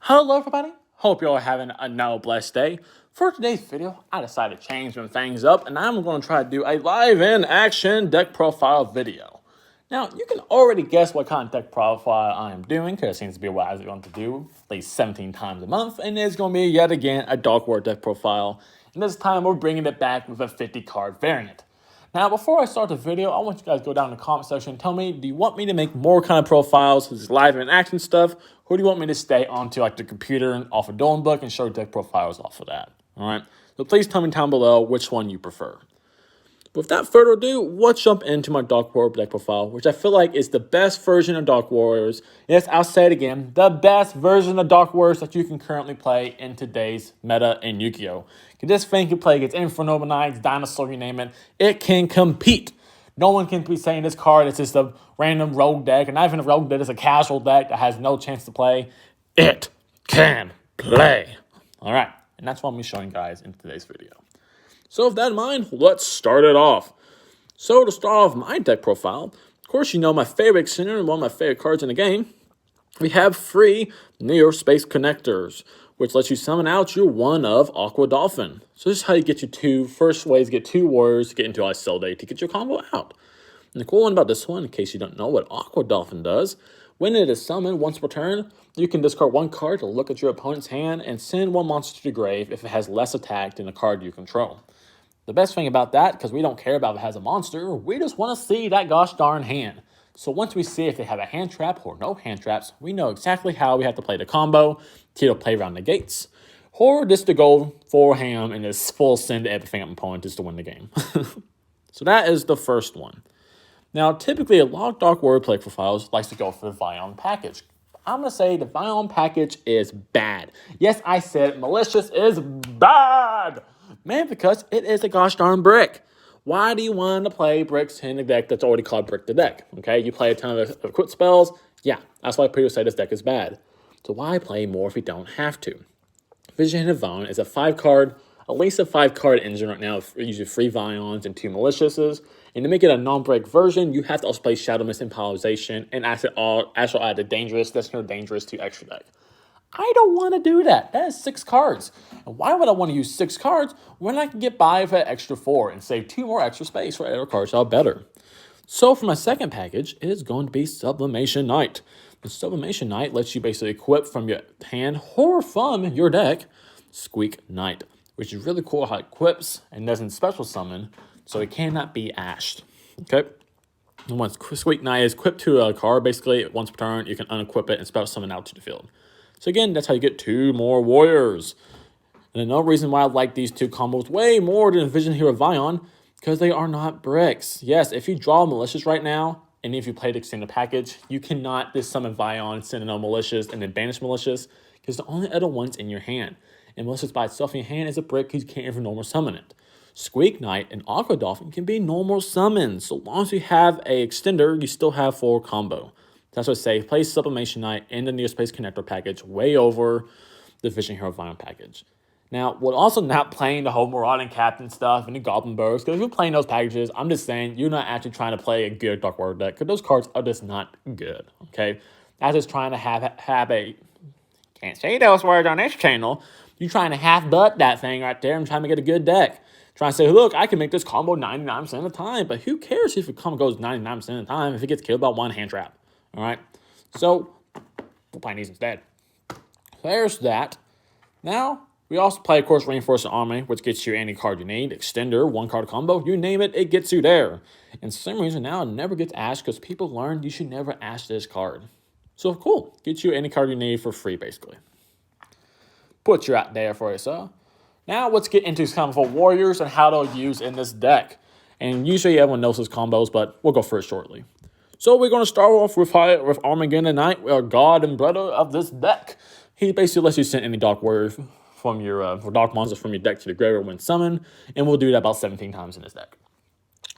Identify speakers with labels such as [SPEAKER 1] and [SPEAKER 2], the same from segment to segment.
[SPEAKER 1] Hello everybody, hope you're all having a now blessed day. For today's video, I decided to change some things up and I'm going to try to do a live in action deck profile video. Now, you can already guess what kind of deck profile I am doing because it seems to be what I'm going to do at least 17 times a month, and it's going to be yet again a Dark War deck profile, and this time we're bringing it back with a 50 card variant. Now, before I start the video, I want you guys to go down in the comment section and tell me, do you want me to make more kind of profiles, this live in action stuff, or do you want me to stay onto like the computer and off a Dolan book and show deck profiles off of that? All right, so please tell me down below which one you prefer. But without further ado, let's jump into my Dark Warrior deck profile, which I feel like is the best version of Dark Warriors. Yes, I'll say it again, the best version of Dark Warriors that you can currently play in today's meta in Yu-Gi-Oh! This thing can play against Inferno Knights, Dinosaur, you name it. It can compete. No one can be saying this card is just a random rogue deck, and not even a rogue deck, it's a casual deck that has no chance to play. It can play. All right, and that's what I'm going to be showing you guys in today's video. So with that in mind, let's start it off. So to start off my deck profile, of course you know my favorite extender and one of my favorite cards in the game. We have free Neo Space Connectors, which lets you summon out your one of Aqua Dolphin. So this is how you get your first ways to get two warriors to get into Ice Cell Day to get your combo out. And the cool one about this one, in case you don't know what Aqua Dolphin does, when it is summoned once per turn, you can discard one card to look at your opponent's hand and send one monster to the grave if it has less attack than the card you control. The best thing about that, because we don't care about if it has a monster, we just want to see that gosh darn hand. So once we see if they have a hand trap or no hand traps, we know exactly how we have to play the combo, to either play around the gates, or just to go full ham and just full send everything at my opponent just to win the game. So that is the first one. Now, typically a lot of Dark Warrior play profiles likes to go for the Vion package. I'm going to say the Vion package is bad. Yes, I said malicious is bad. Man, because it is a gosh darn brick. Why do you want to play bricks in a deck that's already called Brick the Deck? Okay, you play a ton of equip spells. Yeah, that's why people say this deck is bad. So why play more if you don't have to? Vision of Vion is a 5-card, at least a 5-card engine right now, usually 3 Vions and 2 Maliciouses. And to make it a non-break version, you have to also play Shadow Mist and Polarization and actually add a Dangerous, that's your Dangerous to extra deck. I don't want to do that. That is 6 cards. And why would I want to use 6 cards when I can get by with an extra 4 and save 2 more extra space for other cards that are better? So for my second package, it is going to be Sublimation Knight. The Sublimation Knight lets you basically equip from your hand or from your deck Squeak Knight, which is really cool how it equips and doesn't special summon, so it cannot be ashed. Okay? And once Squeak Knight is equipped to a card, basically once per turn, you can unequip it and special summon out to the field. So again, that's how you get 2 more warriors. And another reason why I like these 2 combos way more than Vision Hero Vion, because they are not bricks. Yes, if you draw Malicious right now, and if you play the extended package, you cannot just summon Vion, send no Malicious, and then banish Malicious, because the only other one's in your hand. And Malicious by itself in your hand is a brick because you can't even normal summon it. Squeak Knight and Aqua Dolphin can be normal summons. So long as you have a extender, you still have 4 combo. That's what I say, play Sublimation Knight in the Neo Space Connector package way over the Vision Hero Vion package. Now, we're also not playing the whole Marauding Captain stuff and the Goblin Bursts, because if you're playing those packages, I'm just saying you're not actually trying to play a good Dark Warrior deck, because those cards are just not good, okay? That's just trying to have a, can't say those words on this channel, you're trying to half-butt that thing right there and trying to get a good deck. Trying to say, look, I can make this combo 99% of the time, but who cares if the combo goes 99% of the time if it gets killed by one hand trap? All right, so we're playing these instead. There's that. Now, we also play, of course, Reinforced Army, which gets you any card you need. Extender, 1-card combo, you name it, it gets you there. And for some reason now, it never gets ashed because people learned you should never ash this card. So cool, gets you any card you need for free, basically. Put you out there for yourself. Now, let's get into some for warriors and how they'll use in this deck. And usually everyone knows those combos, but we'll go for it shortly. So we're going to start off with Armageddon Knight, our god and brother of this deck. He basically lets you send any Dark Warrior from your Dark Monsters from your deck to the graveyard when summoned, and we'll do that about 17 times in this deck.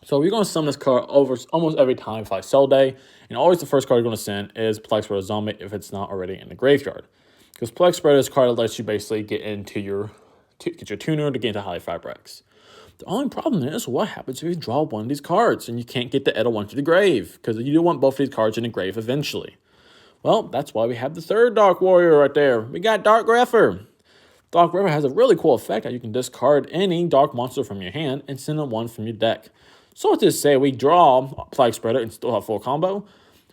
[SPEAKER 1] So we're going to summon this card over almost every time for Cell Day, and always the first card you're going to send is Plex Spreader Zombie if it's not already in the graveyard. Because Plex Spreader is a card that lets you basically get into your tuner to get into Highly Fabrics. The only problem is, what happens if you draw one of these cards and you can't get the other one to the grave? Because you do want both of these cards in the grave eventually. Well, that's why we have the third Dark Warrior right there. We got Dark Grepher. Dark Grepher has a really cool effect that you can discard any dark monster from your hand and send one from your deck. So let's just say we draw Plague Spreader and still have full combo.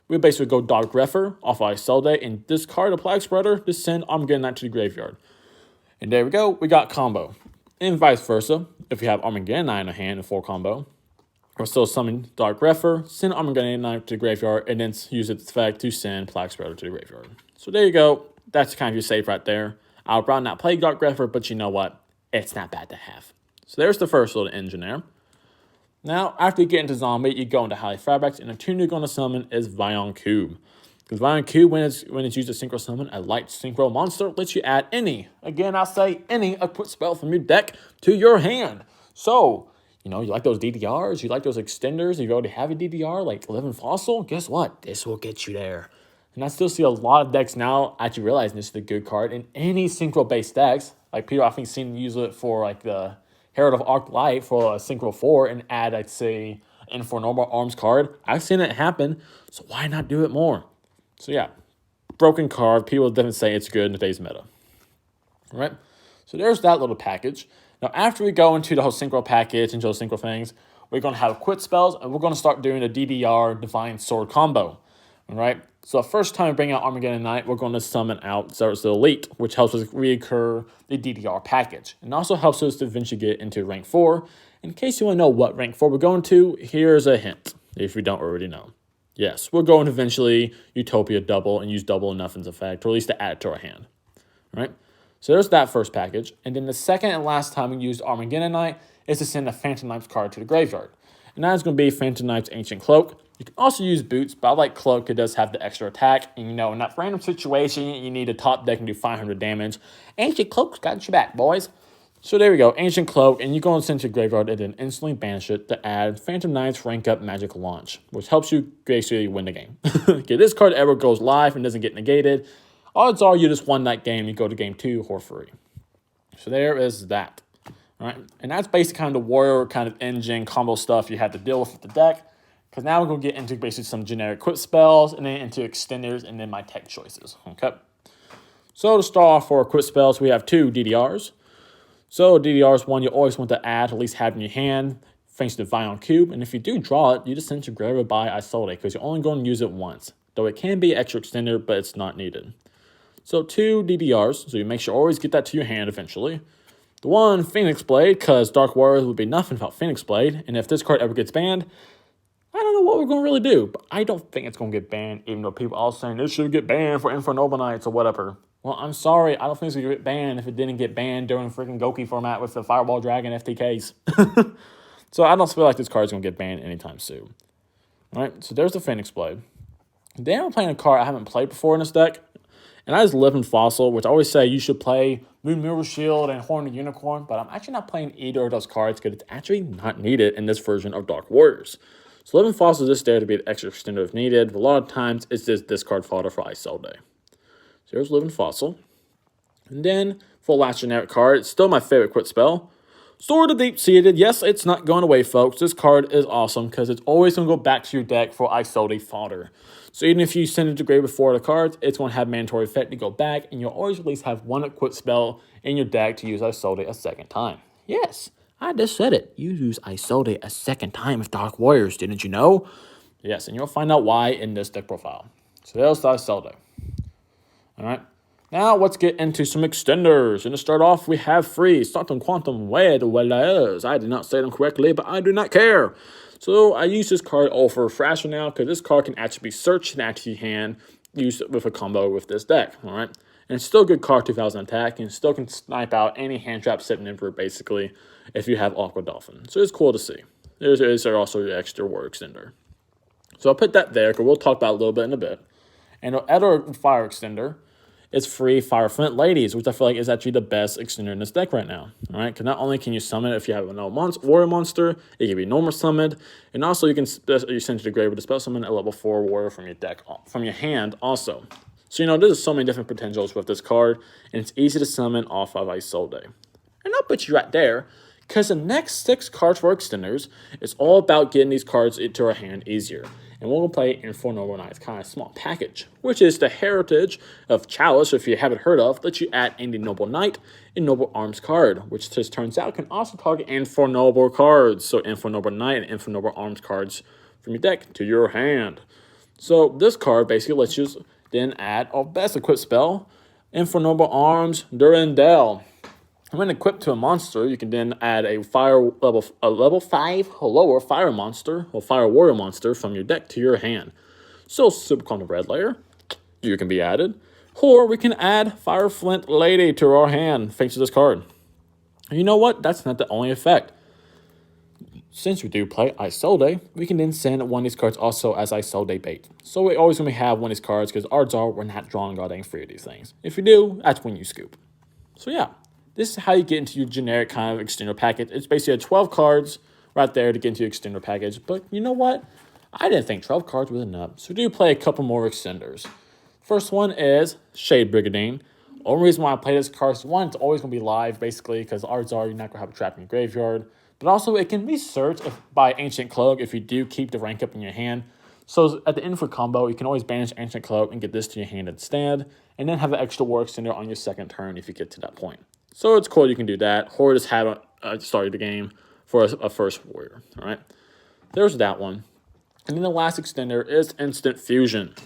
[SPEAKER 1] We basically go Dark Grepher off Isolde and discard a Plague Spreader to send Armageddon Knight to the graveyard. And there we go, we got combo. And vice versa, if you have Armageddon Knight in a hand in full combo, or still summon Dark Grepher, send Armageddon Knight to the graveyard, and then use its effect to send Plague Spreader to the graveyard. So there you go, that's kind of your save right there. I'll probably not play Dark Grepher, but you know what? It's not bad to have. So there's the first little engine there. Now, after you get into Zombie, you go into Highly Fabrics, and the tune you're going to summon is Vion Cube. Because Vion Cube, when it's used to synchro summon a light synchro monster, lets you add any, again, I'll say any equip spell from your deck to your hand. So, you know, you like those DDRs, you like those extenders, you already have a DDR, like Living Fossil, guess what? This will get you there. And I still see a lot of decks now actually realizing this is a good card in any synchro-based decks. Like Peter, I think, seen use it for like the Herald of Arc Light for a Synchro 4 and add, I'd say, in for a normal arms card. I've seen it happen, so why not do it more? So yeah, broken card. People definitely say it's good in today's meta. All right, so there's that little package. Now, after we go into the whole Synchro package and those Synchro things, we're going to have quit spells, and we're going to start doing the DDR Divine Sword combo. All right, so the first time we bring out Armageddon Knight, we're going to summon out Xera's the Elite, which helps us reoccur the DDR package. And also helps us to eventually get into rank 4. In case you want to know what rank 4 we're going to, here's a hint, if you don't already know. Yes, we're going to eventually Utopia double and use double Nothing's effect, or at least to add it to our hand. All right, so there's that first package. And then the second and last time we used Armageddon Knight is to send a Phantom Knights card to the graveyard. And that is going to be Phantom Knight's Ancient Cloak. You can also use Boots, but I like Cloak. It does have the extra attack. And you know, in that random situation, you need a top deck and do 500 damage. Ancient Cloak's got your back, boys. So there we go, Ancient Cloak, and you go and send to your graveyard and then instantly banish it to add Phantom Knight's Rank Up Magic Launch, which helps you basically win the game. Okay, this card ever goes live and doesn't get negated, odds are you just won that game, you go to game 2 or free. So there is that. All right, and that's basically kind of the warrior kind of engine combo stuff you have to deal with the deck. Because now we're going to get into basically some generic quick spells, and then into extenders, and then my tech choices. Okay. So to start off for our quick spells, we have 2 DDRs. So DDR is one you always want to add, at least have in your hand, thanks to Vion Cube. And if you do draw it, you just send it to graveyard by Isolde, because you're only going to use it once. Though it can be an extra extender, but it's not needed. So 2 DDRs, so you make sure always get that to your hand eventually. The one, Phoenix Blade, because Dark Warriors would be nothing without Phoenix Blade. And if this card ever gets banned, I don't know what we're going to really do, but I don't think it's going to get banned, even though people are all saying this should get banned for Infernoble Knights or whatever. Well, I'm sorry, I don't think it's going to get banned if it didn't get banned during freaking Goki format with the Fireball Dragon FTKs. So I don't feel like this card's going to get banned anytime soon. All right, so there's the Phoenix Blade. Then I'm playing a card I haven't played before in this deck, and that is Living Fossil, which I always say you should play Moon Mirror Shield and Horned Unicorn, but I'm actually not playing either of those cards because it's actually not needed in this version of Dark Warriors. So Living Fossil is just there to be an extra extender if needed. But a lot of times, it's just discard fodder for Isolde. So here's Living Fossil. And then, for the last generic card, it's still my favorite quit spell. Sword of Deep-Seated. Yes, it's not going away, folks. This card is awesome because it's always going to go back to your deck for Isolde fodder. So even if you send it to grave before the cards, it's going to have mandatory effect to go back, and you'll always at least have one equip spell in your deck to use Isolde a second time. Yes, I just said it. You use Isolde a second time with Dark Warriors, didn't you know? Yes, and you'll find out why in this deck profile. So there's the Isolde. All right. Now let's get into some extenders. And to start off, we have free Quantum Wellers. I did not say them correctly, but I do not care. So I use this card all for Frasher now, because this card can actually be searched and actually hand used with a combo with this deck. All right. And it's still a good card, 2000 attack, and still can snipe out any hand trap sitting in for basically if you have Aqua Dolphin. So it's cool to see. There's also the extra war extender. So I'll put that there, because we'll talk about it a little bit in a bit. And the other fire extender is free Fire Flint Ladies, which I feel like is actually the best extender in this deck right now. All right, because not only can you summon it if you have a warrior monster, it can be normal summoned, and also you can send it to the grave with a spell summon a level 4 warrior from your deck, from your hand also. So, you know, there's so many different potentials with this card, and it's easy to summon off of Isolde. And I'll put you right there, because the next 6 cards for extenders is all about getting these cards into our hand easier. And we're going to play Info Noble Knight's kind of small package, which is the heritage of Chalice, if you haven't heard of, lets you add any Noble Knight and Noble Arms card, which just turns out can also target Info Noble cards. So Info Noble Knight and Info Noble Arms cards from your deck to your hand. So this card basically lets you then add our best equipped spell, Info Noble Arms Durandal. When equipped to a monster, you can then add a level 5 or lower fire monster or fire warrior monster from your deck to your hand. So Super Clone of Red Layer, you can be added. Or we can add Fire Flint Lady to our hand thanks to this card. And you know what? That's not the only effect. Since we do play Isolde, we can then send one of these cards also as Isolde bait. So we're always going to have one of these cards because odds are we're not drawing god dang 3 of these things. If you do, that's when you scoop. So yeah. This is how you get into your generic kind of extender package. It's basically 12 cards right there to get into your extender package. But you know what? I didn't think 12 cards was enough. So we do play a couple more extenders. First one is Shade Brigadine. Only reason why I play this card is one, it's always going to be live basically because odds are you're not going to have a trap in your graveyard. But also it can be searched by Ancient Cloak if you do keep the rank up in your hand. So at the end for combo, you can always banish Ancient Cloak and get this to your hand instead. And then have an extra war extender on your second turn if you get to that point. So it's cool you can do that, or just have a start of the game for a first warrior, all right? There's that one. And then the last extender is Instant Fusion.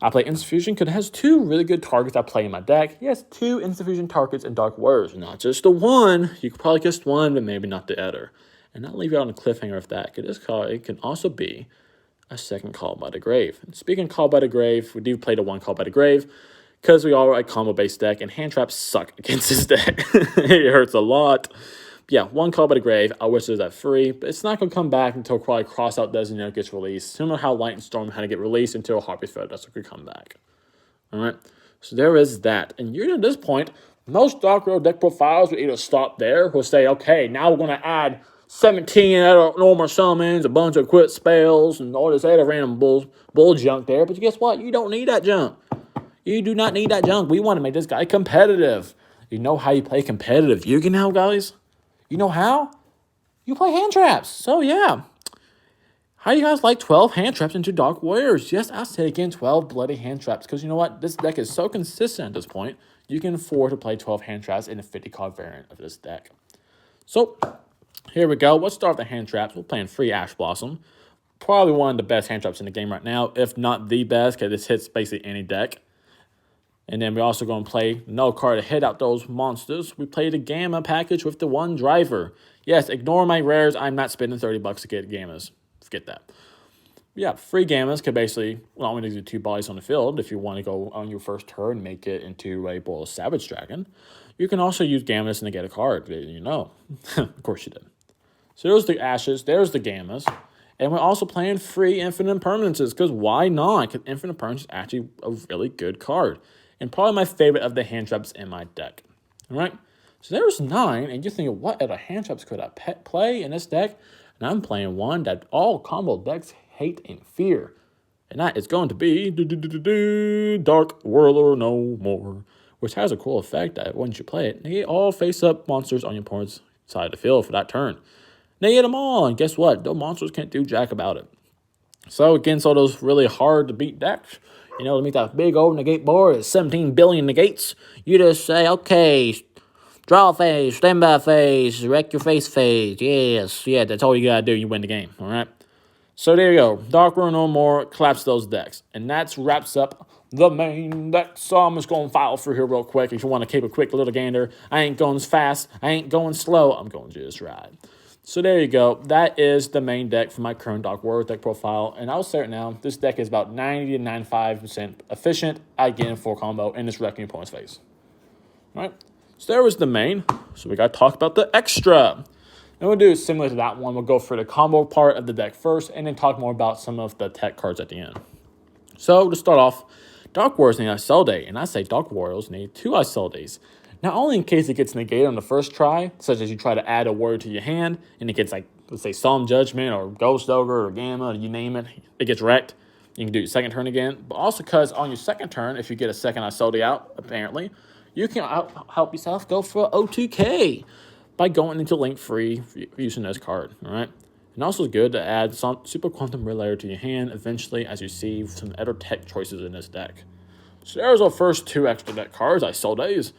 [SPEAKER 1] I play Instant Fusion because it has 2 really good targets I play in my deck. Yes, 2 Instant Fusion targets in Dark Warriors, not just the one. You could probably guess one, but maybe not the other. And I'll leave you on a cliffhanger of that, because this card, it can also be a second Call by the Grave. And speaking of Call by the Grave, we do play the one Call by the Grave, because we are a combo-based deck, and hand traps suck against this deck. It hurts a lot. But yeah, one Call by the Grave. I wish there's that free, but it's not going to come back until probably Crossout Designator gets released. Similar how Light and Storm had to get released until Harpy's Feather Duster could come back. Alright, so there is that. And you're at this point, most Dark World deck profiles will either stop there or say, okay, now we're going to add 17 normal summons, a bunch of quit spells, and all this other random bull junk there. But guess what? You don't need that junk. You do not need that junk. We want to make this guy competitive. You know how you play competitive Yugi now, guys? You know how? You play hand traps. So, yeah. How do you guys like 12 hand traps into Dark Warriors? Yes, I said again, 12 bloody hand traps. Because you know what? This deck is so consistent at this point, you can afford to play 12 hand traps in a 50-card variant of this deck. So, here we go. Let's start with the hand traps. We're playing free Ash Blossom. Probably one of the best hand traps in the game right now, if not the best, because this hits basically any deck. And then we're also going to play no card to hit out those monsters. We play the Gamma package with the one driver. Yes, ignore my rares. I'm not spending $30 to get Gammas. Forget that. Yeah, free Gammas can basically allow me to do 2 bodies on the field if you want to go on your first turn and make it into a Boil Savage Dragon. You can also use Gammas and get a card. You know. Of course you did. So there's the Ashes. There's the Gammas. And we're also playing free Infinite Permanences because why not? Because Infinite Permanence is actually a really good card. And probably my favorite of the hand traps in my deck. All right? So there's 9, and you're thinking, what other hand traps could I play in this deck? And I'm playing one that all combo decks hate and fear. And that is going to be Dark Whirler No More, which has a cool effect that once you play it, negate all face-up monsters on your opponent's side of the field for that turn. Negate them all, and guess what? Those monsters can't do jack about it. So against all those really hard-to-beat decks, you know, to make that big old negate board is 17 billion negates. You just say, okay, draw phase, standby phase, wreck your face phase. Yes, yeah, that's all you gotta do. You win the game, all right? So there you go. Dark World No More, collapse those decks. And that wraps up the main deck. So I'm just going to file through here real quick. If you want to keep a quick little gander, I ain't going fast. I ain't going slow. I'm going just right. So there you go. That is the main deck for my current Dark Warrior deck profile. And I'll say it now, this deck is about 90 to 95% efficient at getting full combo in this wrecking your opponent's face. All right. So there was the main. So we got to talk about the extra. And we'll do similar to that one. We'll go for the combo part of the deck first and then talk more about some of the tech cards at the end. So to start off, Dark Warriors need Isolde. And I say Dark Warriors need 2 Isoldes. Not only in case it gets negated on the first try, such as you try to add a warrior to your hand, and it gets like, let's say, Solemn Judgment or Ghost Ogre or Gamma, or you name it, it gets wrecked. You can do your second turn again. But also because on your second turn, if you get a second Isolde out, apparently, you can help yourself go for O2K by going into link free using this card, all right? And also good to add some Super Quantum Relayer to your hand eventually as you see some other tech choices in this deck. So there's our first 2 extra deck cards. I sold these.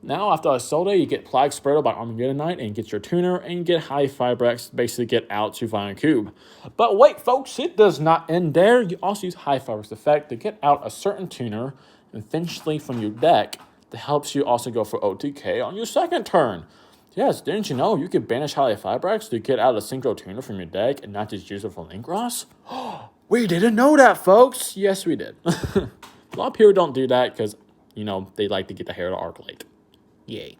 [SPEAKER 1] Now, after I sold it, you get Plague Spreader by Armageddon Knight and get your tuner, and you get High Fibrex to basically get out to Violent Cube. But wait, folks, it does not end there. You also use High Fibrex effect to get out a certain tuner eventually from your deck that helps you also go for OTK on your second turn. Yes, didn't you know you could banish High Fibrex to get out a synchro tuner from your deck and not just use it for Link Ross? We didn't know that, folks. Yes, we did. A lot of people don't do that because, they like to get the hair to Arclight. Yay.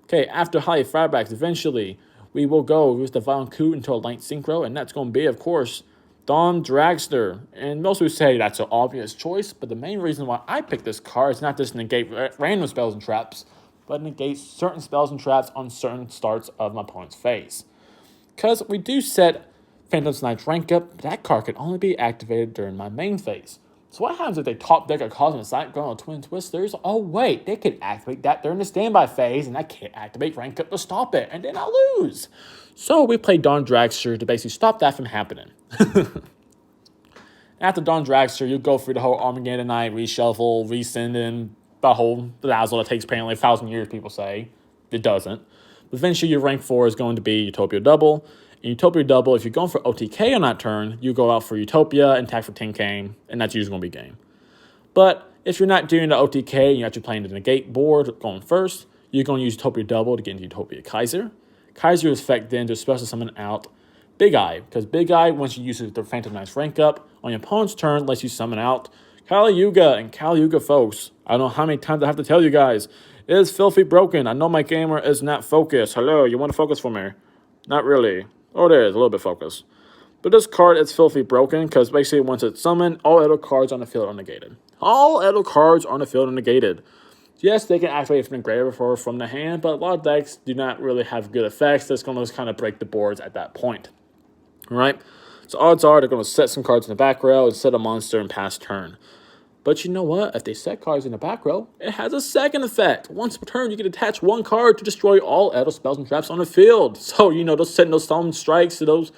[SPEAKER 1] Okay, after High Fibrex, eventually, we will go with the Violent Coup into a Light Synchro, and that's going to be, of course, Dawn Dragster. And most would say that's an obvious choice, but the main reason why I picked this card is not just to negate random spells and traps, but negate certain spells and traps on certain starts of my opponent's phase. Because we do set Phantom's Knight's rank up, that card can only be activated during my main phase. So what happens if they top deck a Cosmic Sight going on Twin Twisters? Oh wait, they could activate that during the standby phase, and I can't activate rank up to stop it, and then I lose. So we play Dawn Dragster to basically stop that from happening. After Dawn Dragster, you go through the whole Armageddon Knight, reshuffle, resend in, the whole dazzle that takes apparently 1,000 years, people say. It doesn't. But eventually your rank 4 is going to be Utopia Double. And Utopia Double, if you're going for OTK on that turn, you go out for Utopia and attack for 10k, and that's usually going to be game. But if you're not doing the OTK, you're actually playing the negate board going first, you're going to use Utopia Double to get into Utopia Kaiser. Kaiser's effect then to special summon out Big Eye, because Big Eye, once you use the Phantom Knight's rank up, on your opponent's turn, lets you summon out Kali Yuga. And Kali Yuga, folks, I don't know how many times I have to tell you guys, it is filthy broken. I know my gamer is not focused. Hello, you want to focus for me? Not really. Oh, there is, a little bit focused. But this card is filthy broken because basically once it's summoned, all other cards on the field are negated. All other cards on the field are negated. Yes, they can activate from the grave or from the hand, but a lot of decks do not really have good effects. That's going to kind of break the boards at that point. All right? So odds are they're going to set some cards in the back row and set a monster and pass turn. But you know what? If they set cards in the back row, it has a second effect. Once per turn, you can attach one card to destroy all other spells and traps on the field. So, those setting those summon strikes to those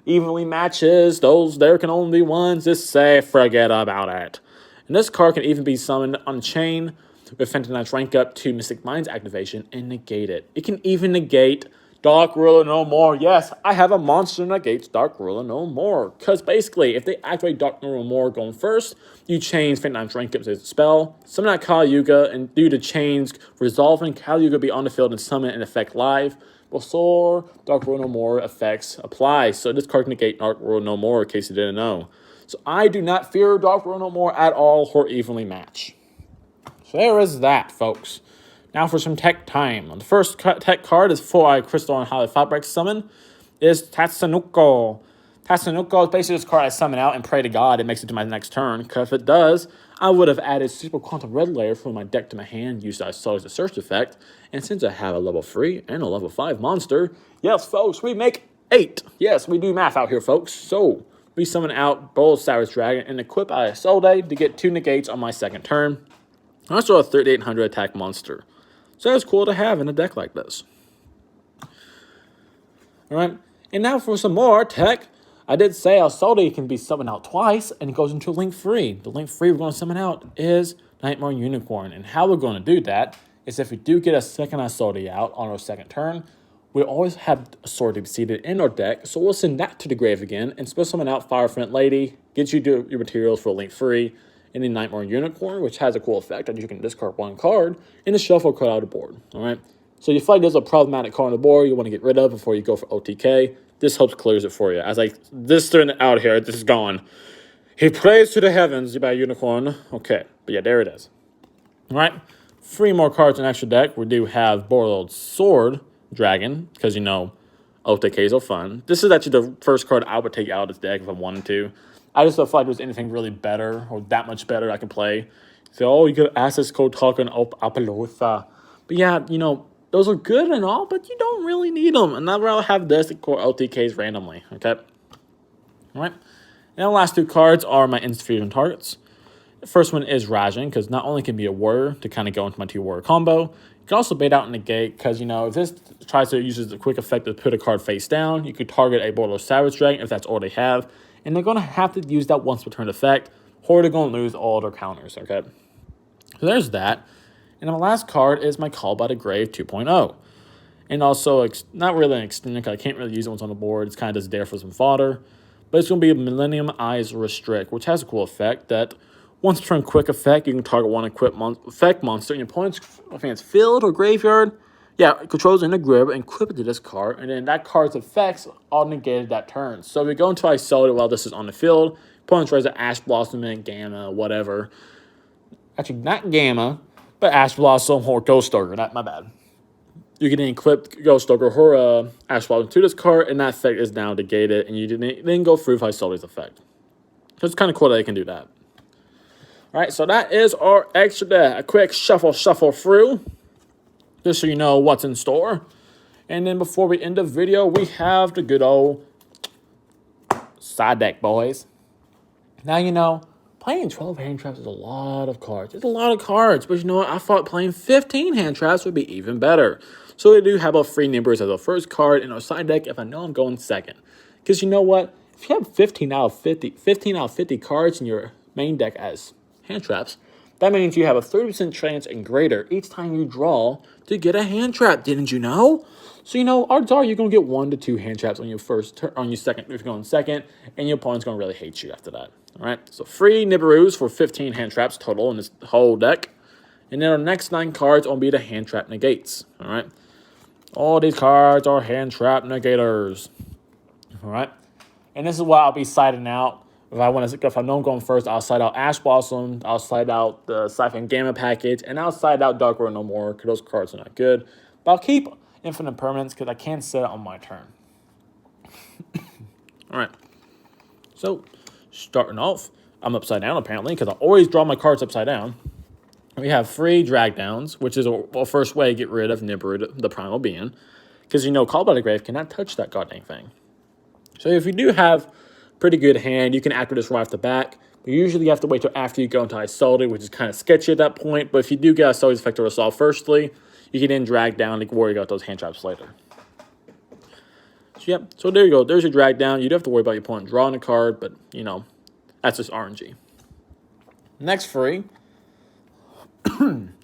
[SPEAKER 1] evenly matches, those there can only be ones, just say forget about it. And this card can even be summoned on chain with Phantom Knight's rank up to Mystic Mind's activation and negate it. It can even negate Dark Ruler No More. Yes, I have a monster that negates Dark Ruler No More. Because basically, if they activate Dark Ruler No More going first, you change Phantom Knight's rank up to a spell, summon out Kali Yuga, and do the chains resolving Kali Yuga be on the field and summon and effect live before Dark Ruler No More effects apply. So this card can negate Dark Ruler No More in case you didn't know. So I do not fear Dark Ruler No More at all or evenly match. So there is that, folks. Now for some tech time. The first tech card is 4-Eye Crystal and High Fibrex summon is Tatsunoko. Tatsunoko is basically this card I summon out and pray to God it makes it to my next turn. Because if it does, I would have added Super Quantum Relayer from my deck to my hand, used as a search effect. And since I have a level 3 and a level 5 monster, yes, folks, we make 8. Yes, we do math out here, folks. So we summon out Bold Cyrus Dragon and equip Isolde to get 2 negates on my second turn. Also a 3800 attack monster. So that's cool to have in a deck like this. Alright, and now for some more tech. I did say Isolde can be summoned out twice, and it goes into Link Free. The Link Free we're going to summon out is Nightmare Unicorn. And how we're going to do that is if we do get a second Isolde out on our second turn, we always have a sword to be seated in our deck, so we'll send that to the grave again, and special summon out Firefront Lady, get you your materials for Link Free, and the Nightmare Unicorn, which has a cool effect that you can discard one card and the shuffle card out of the board. Alright? So you feel like there's a problematic card on the board you want to get rid of before you go for OTK. This helps clears it for you. As this turned out here, this is gone. He prays to the heavens by Unicorn. Okay, but yeah, there it is. Alright? 3 more cards in extra deck. We do have Borrowed Sword Dragon, because OTKs are fun. This is actually the first card I would take out of this deck if I wanted to. I just don't feel like there's anything really better or that much better I can play. So, you could access code talking Apalotha. But yeah, those are good and all, but you don't really need them. And I'd rather have this than core OTKs randomly, okay? Alright. And the last 2 cards are my instant fusion targets. The first one is Rajin, because not only can be a warrior to kind of go into my 2-warrior combo, you can also bait out in the gate, because, you know, if this tries to use the quick effect to put a card face down, you could target a Borderless Savage Dragon if that's all they have, and they're going to have to use that once per turn effect, or they're going to lose all their counters, okay? So there's that. And then my last card is my Call by the Grave 2.0. And also, not really an extender, because I can't really use it once on the board. It's kind of just there for some fodder. But it's going to be a Millennium Eyes Restrict, which has a cool effect that once per turn quick effect, you can target one effect monster in your opponent's, I think it's field or graveyard. Yeah, it controls in the grip and equip it to this card. And then that card's effects are negated that turn. So if we go into I sold it while this is on the field, opponent tries to Ash Blossom and Gamma, whatever. Actually, not Gamma, but Ash Blossom or Ghost Stoker. My bad. You can then equip Ghost Stoker or Ash Blossom to this card, and that effect is now negated, and you didn't go through if I sold this effect. So it's kind of cool that they can do that. All right, so that is our extra deck. A quick shuffle through, just so you know what's in store. And then before we end the video, we have the good old side deck, boys. Now, you know, playing 12 hand traps is a lot of cards. It's a lot of cards, but you know what? I thought playing 15 hand traps would be even better. So we do have our free Nimbers as our first card in our side deck if I know I'm going second. Because you know what? If you have 15 out of 50 cards in your main deck as hand traps, that means you have a 30% chance and greater each time you draw to get a hand trap. Didn't you know? So, you know, odds are you're going to get 1 to 2 hand traps on your second, if you're going second, and your opponent's going to really hate you after that. All right, so free Nibiru's for 15 hand traps total in this whole deck. And then our next 9 cards will be the hand trap negates. All right, all these cards are hand trap negators. All right, and this is what I'll be siding out. If I know I'm going first, I'll side out Ash Blossom, I'll side out the Siphon Gamma package, and I'll side out Dark World No More, because those cards are not good. But I'll keep Infinite Permanence, because I can set it on my turn. All right, so starting off, I'm upside down apparently, because I always draw my cards upside down. We have free Drag Downs, which is a first way to get rid of Nibiru, the Primal Being, because you know Call by the Grave cannot touch that goddamn thing. So if you do have pretty good hand, you can activate this right off the back. But usually you have to wait till after you go into Isolde, which is kind of sketchy at that point. But if you do get Isolde's effect to resolve firstly, you can then drag down to worry about those hand traps later. So yep, so there you go. There's your drag down. You don't have to worry about your opponent drawing a card, but you know, that's just RNG. Next free, again,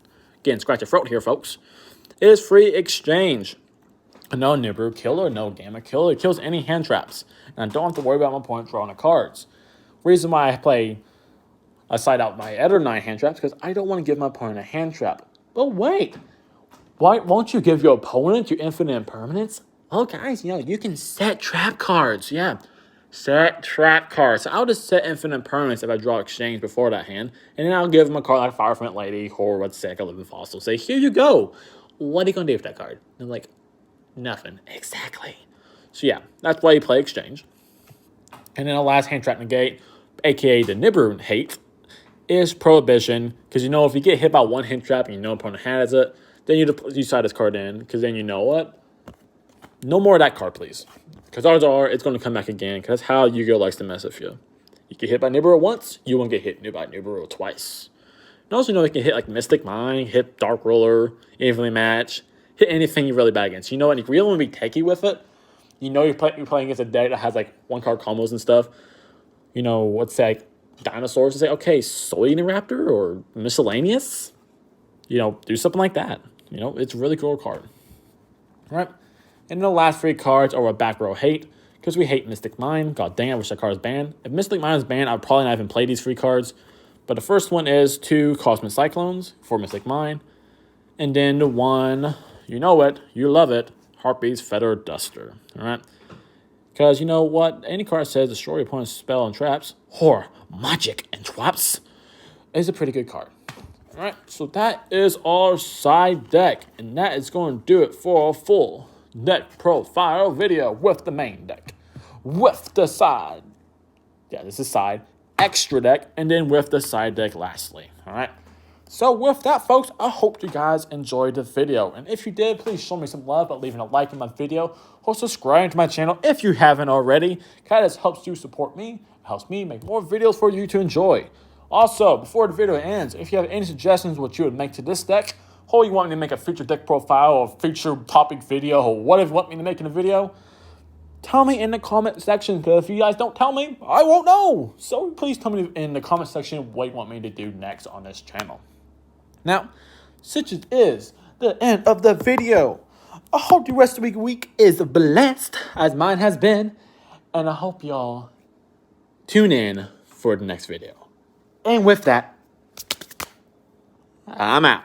[SPEAKER 1] scratch your throat here, folks, is free exchange. No Nibiru killer, no Gamma killer. It kills any hand traps. And I don't have to worry about my opponent drawing the cards. Reason why I side out my other 9 hand traps, because I don't want to give my opponent a hand trap. But wait, why won't you give your opponent your infinite impermanence? Well, guys, you know, you can set trap cards. Yeah, set trap cards. So I'll just set infinite impermanence if I draw exchange before that hand. And then I'll give them a card like Firefront Lady, Horror, Sick, a Living Fossil. Say, here you go. What are you going to do with that card? And they're like, nothing. Exactly. So yeah, that's why you play exchange. And then the last hand trap negate, aka the Nibiru hate, is Prohibition. Because you know, if you get hit by one hand trap and you know opponent has it, then you side this card in. Because then you know what? No more of that card, please. Because odds are it's going to come back again. Because that's how Yu-Gi-Oh! Likes to mess with you. You get hit by Nibiru once, you won't get hit by Nibiru twice. And also, you know, you can hit like Mystic Mind, hit Dark Ruler, Evenly Match, hit anything you're really bad against. You know, and if you really want to be techie with it, you know you're playing against a deck that has like 1-card combos and stuff. You know, let's say like dinosaurs and say, okay, Soul Eating Raptor or Miscellaneous. You know, do something like that. You know, it's a really cool card. All right. And the last 3 cards are a back row hate, because we hate Mystic Mind. God dang, I wish that card was banned. If Mystic Mind is banned, I'd probably not even play these 3 cards. But the first one is 2 Cosmic Cyclones for Mystic Mind. And then the one, you know it, you love it, Heartbeat's Feather Duster. All right? Because you know what? Any card that says destroy your opponent's spell and traps, or magic and traps, is a pretty good card. All right? So that is our side deck. And that is going to do it for a full deck profile video with the main deck. With the side. Yeah, this is side. Extra deck. And then with the side deck lastly. All right? So with that, folks, I hope you guys enjoyed the video. And if you did, please show me some love by leaving a like in my video or subscribing to my channel if you haven't already. This helps you support me. It helps me make more videos for you to enjoy. Also, before the video ends, if you have any suggestions what you would make to this deck, or you want me to make a future deck profile or feature topic video or whatever you want me to make in a video, tell me in the comment section, because if you guys don't tell me, I won't know. So please tell me in the comment section what you want me to do next on this channel. Now, since it is the end of the video, I hope the rest of the week is blessed, as mine has been, and I hope y'all tune in for the next video. And with that, I'm out.